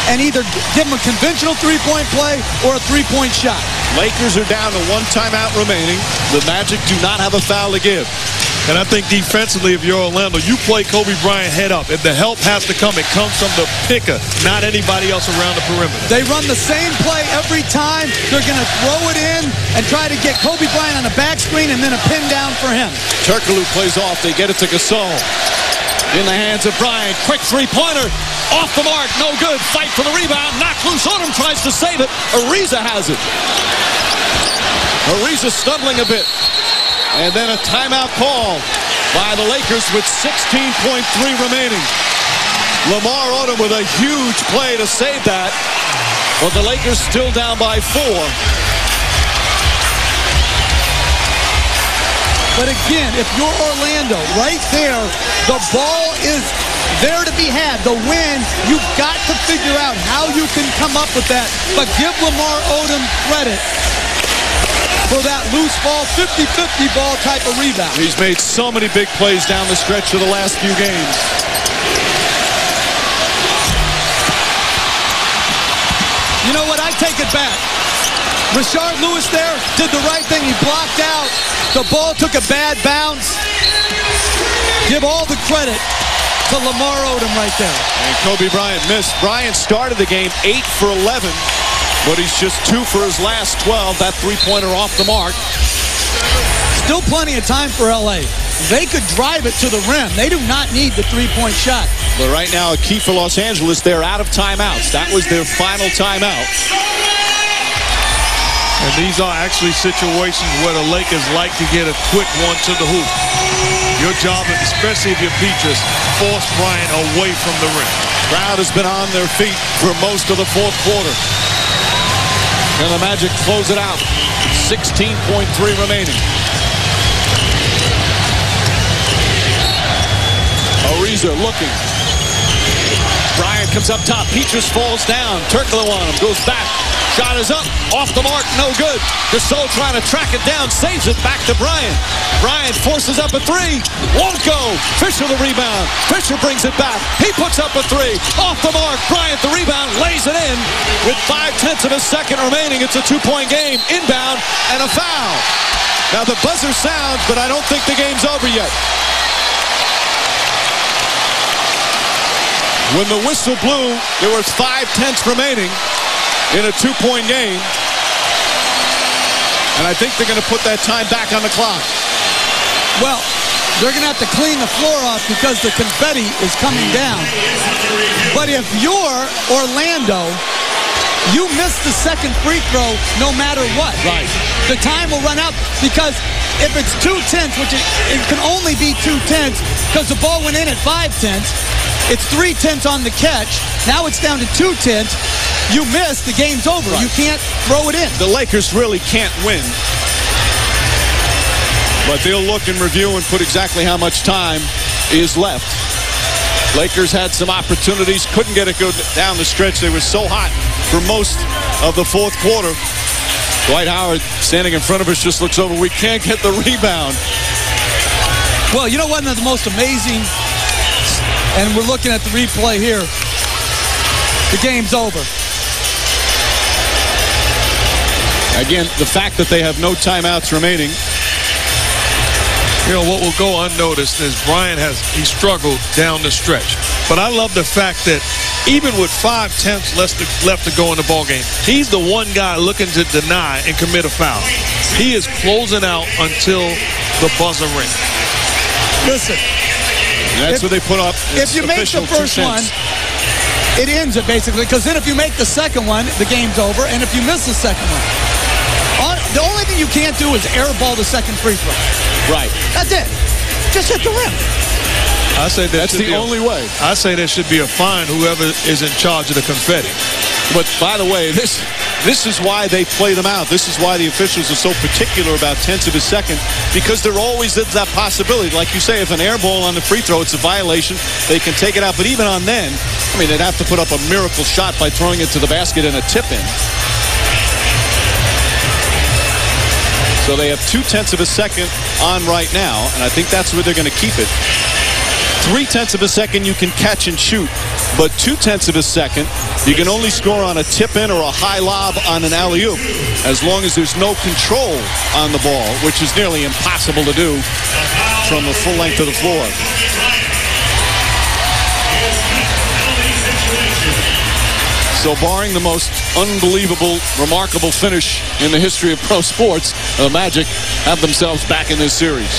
and either give them a conventional three-point play or a three-point shot. Lakers are down to 1 timeout remaining. The Magic do not have a foul to give. And I think defensively, if you're Orlando, you play Kobe Bryant head up. If the help has to come, it comes from the picker, not anybody else around the perimeter. They run the same play every time. They're going to throw it in and try to get Kobe Bryant on the back screen and then a pin down for him. Turkoglu plays off. They get it to Gasol. In the hands of Bryant. Quick three-pointer. Off the mark. No good. Fight for the rebound. Knocked loose on him. Tries to save it. Ariza has it. Ariza stumbling a bit. And then a timeout call by the Lakers with 16.3 remaining. Lamar Odom with a huge play to save that. But the Lakers still down by 4. But again, if you're Orlando, right there, the ball is there to be had. The win, you've got to figure out how you can come up with that. But give Lamar Odom credit for that loose ball, 50-50 ball type of rebound. He's made so many big plays down the stretch of the last few games. You know what? I take it back. Rashard Lewis there did the right thing. He blocked out. The ball took a bad bounce. Give all the credit to Lamar Odom right there. And Kobe Bryant missed. Bryant started the game 8 for 11. But he's just 2 for his last 12. That three-pointer off the mark. Still plenty of time for L.A. They could drive it to the rim. They do not need the three-point shot. But right now, a key for Los Angeles, they're out of timeouts. That was their final timeout. And these are actually situations where the Lakers like to get a quick one to the hoop. Your job, especially if you're Petrus, force Bryant away from the rim. Crowd has been on their feet for most of the fourth quarter. And the Magic close it out. 16.3 remaining. Ariza looking. Bryant comes up top. Petrus falls down. Turkoglu on him. Goes back. Shot is up. Off the mark. No good. Gasol trying to track it down. Saves it back to Bryant. Bryant forces up a 3. Won't go. Fisher the rebound. Fisher brings it back. He puts up a 3. Off the mark. Bryant the rebound. Lays it in. With 0.5 of a second remaining. It's a 2-point game. Inbound and a foul. Now the buzzer sounds, but I don't think the game's over yet. When the whistle blew, there was 0.5 remaining in a 2-point game. And I think they're going to put that time back on the clock. Well, they're going to have to clean the floor off because the confetti is coming down. But if you're Orlando, you miss the second free throw no matter what. Right. The time will run out because if it's 2/10, which it can only be 2/10 because the ball went in at 5/10, it's 3/10 on the catch. Now it's down to 2/10. You miss, the game's over. Right. You can't throw it in. The Lakers really can't win. But they'll look and review and put exactly how much time is left. Lakers had some opportunities, couldn't get it go down the stretch. They were so hot for most of the fourth quarter. Dwight Howard standing in front of us just looks over. We can't get the rebound. Well, you know what? The most amazing, and we're looking at the replay here. The game's over. Again, the fact that they have no timeouts remaining. You know, what will go unnoticed is Bryant he struggled down the stretch. But I love the fact that even with 0.5 left to go in the ballgame, he's the one guy looking to deny and commit a foul. He is closing out until the buzzer rings. Listen. That's what they put up. If you make the first one, it ends it basically. Because then if you make the second one, the game's over. And if you miss the second one, the only thing you can't do is airball the second free throw. Right. That's it. Just hit the rim. I say that's the only way. I say there should be a fine whoever is in charge of the confetti. But by the way, this is why they play them out. This is why the officials are so particular about 0.1 of a second, because there always is that possibility. Like you say, if an air ball on the free throw, it's a violation. They can take it out. But even on then, I mean, they'd have to put up a miracle shot by throwing it to the basket and a tip-in. So they have 0.2 of a second on right now, and I think that's where they're going to keep it. 0.3 of a second you can catch and shoot. but 0.2 of a second. You can only score on a tip-in or a high lob on an alley-oop as long as there's no control on the ball, which is nearly impossible to do from the full length of the floor. So barring the most unbelievable, remarkable finish in the history of pro sports, the Magic have themselves back in this series.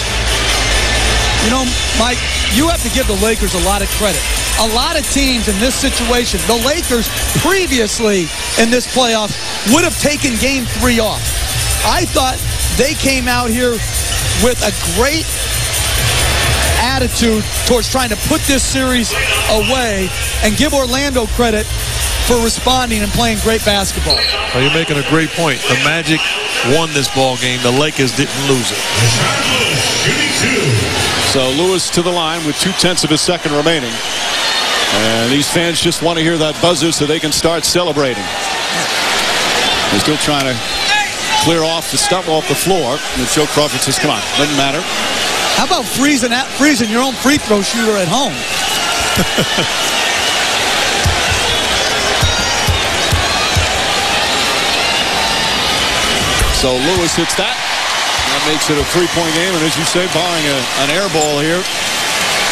You know, Mike, you have to give the Lakers a lot of credit. A lot of teams in this situation, the Lakers previously in this playoff would have taken Game 3 off. I thought they came out here with a great attitude towards trying to put this series away, and give Orlando credit for responding and playing great basketball. Well, you're making a great point. The Magic won this ball game. The Lakers didn't lose it. So Lewis to the line with 0.2 of a second remaining. And these fans just want to hear that buzzer so they can start celebrating. They're still trying to clear off the stuff off the floor. And Joe Crawford says, come on, doesn't matter. How about freezing your own free throw shooter at home? So Lewis hits that. That makes it a three-point game. And as you say, barring an air ball here,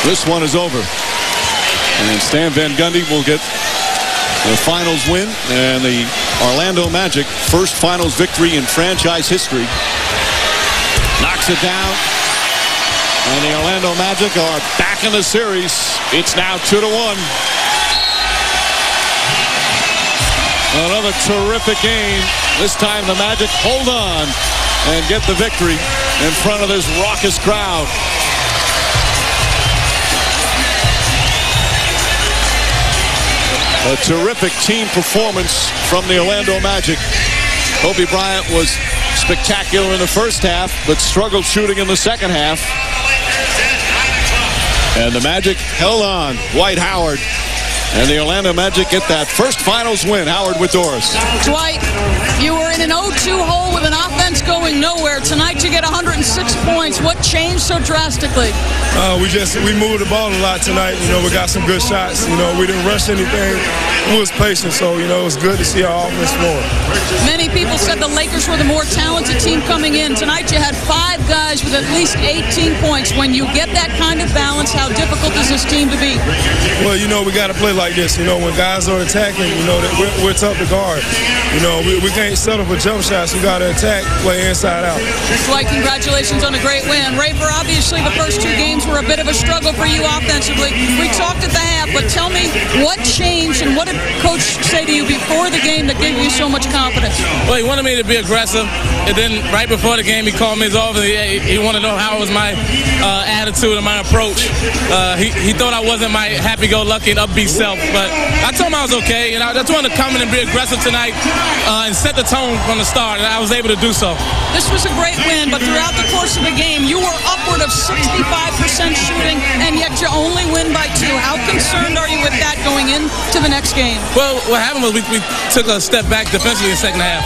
this one is over. And Stan Van Gundy will get the finals win. And the Orlando Magic, first finals victory in franchise history. Knocks it down. And the Orlando Magic are back in the series. It's now 2-1. Another terrific game. This time the Magic hold on and get the victory in front of this raucous crowd. A terrific team performance from the Orlando Magic. Kobe Bryant was spectacular in the first half, but struggled shooting in the second half. And the Magic held on. Dwight Howard. And the Orlando Magic get that first finals win. Howard with Doris. Dwight, you were in an 0-2 hole with an offense going nowhere. Tonight you get 106 points. What changed so drastically? We moved the ball a lot tonight. You know, we got some good shots. You know, we didn't rush anything. We was patient, so, you know, it was good to see our offense floor. Many people said the Lakers were the more talented team coming in. Tonight you had 5 guys with at least 18 points. When you get that kind of balance, how difficult is this team to beat? Well, you know, we got to play like this. You know, when guys are attacking, you know, that we're tough to guard. You know, we can't settle for jump shots. We got to attack, play inside out. Dwight, congratulations on a great win. Rafer, obviously the first 2 games were a bit of a struggle for you offensively. We talked at the half, but tell me what changed and what did Coach say to you before the game that gave you so much confidence? Well, he wanted me to be aggressive, and then right before the game, he called me his office. He wanted to know how was my attitude and my approach. He thought I wasn't my happy-go-lucky and upbeat self, but I told him I was okay, and I just wanted to come in and be aggressive tonight and set the tone from the start, and I was able to do so. This was a great win, but throughout the course of the game, you were upward of 65% shooting, and yet you only win by 2. How concerned are you with that going into the next game? Well, what happened was we took a step back defensively in the second half.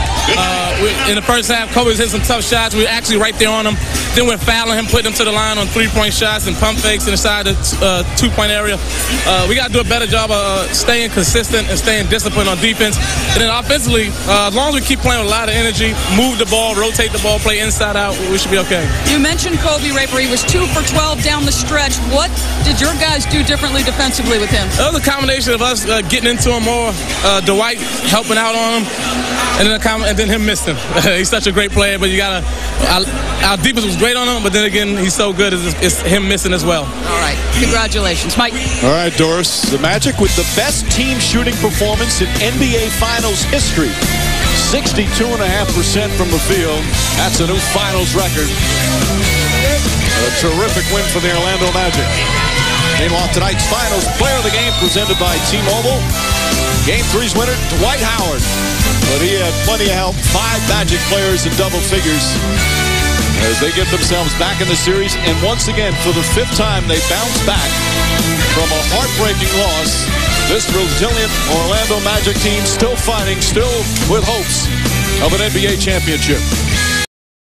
In the first half, Kobe was hitting some tough shots. We were actually right there on him. Then we're fouling him, putting him to the line on 3-point shots and pump fakes inside the 2-point area. We got to do a better job of staying consistent and staying disciplined on defense. And then offensively, as long as we keep playing with a lot of energy, move the ball, rotate the ball, play inside out, we should be okay. You mentioned Kobe, Rafer. He was 2 for 12 down the stretch. What did your guys do differently defensively with him? It was a combination of us getting into him more, Dwight helping out on him, and then him missing. He's such a great player, but you gotta. Our defense was great on him, but then again, he's so good. It's him missing as well. All right, congratulations, Mike. All right, Doris. The Magic with the best team shooting performance in NBA Finals history. 62.5% from the field. That's a new Finals record. A terrific win for the Orlando Magic. Came off tonight's Finals Player of the Game presented by T-Mobile. Game 3's winner, Dwight Howard. But he had plenty of help. 5 Magic players in double figures as they get themselves back in the series. And once again, for the 5th time, they bounce back from a heartbreaking loss. This resilient Orlando Magic team still fighting, still with hopes of an NBA championship.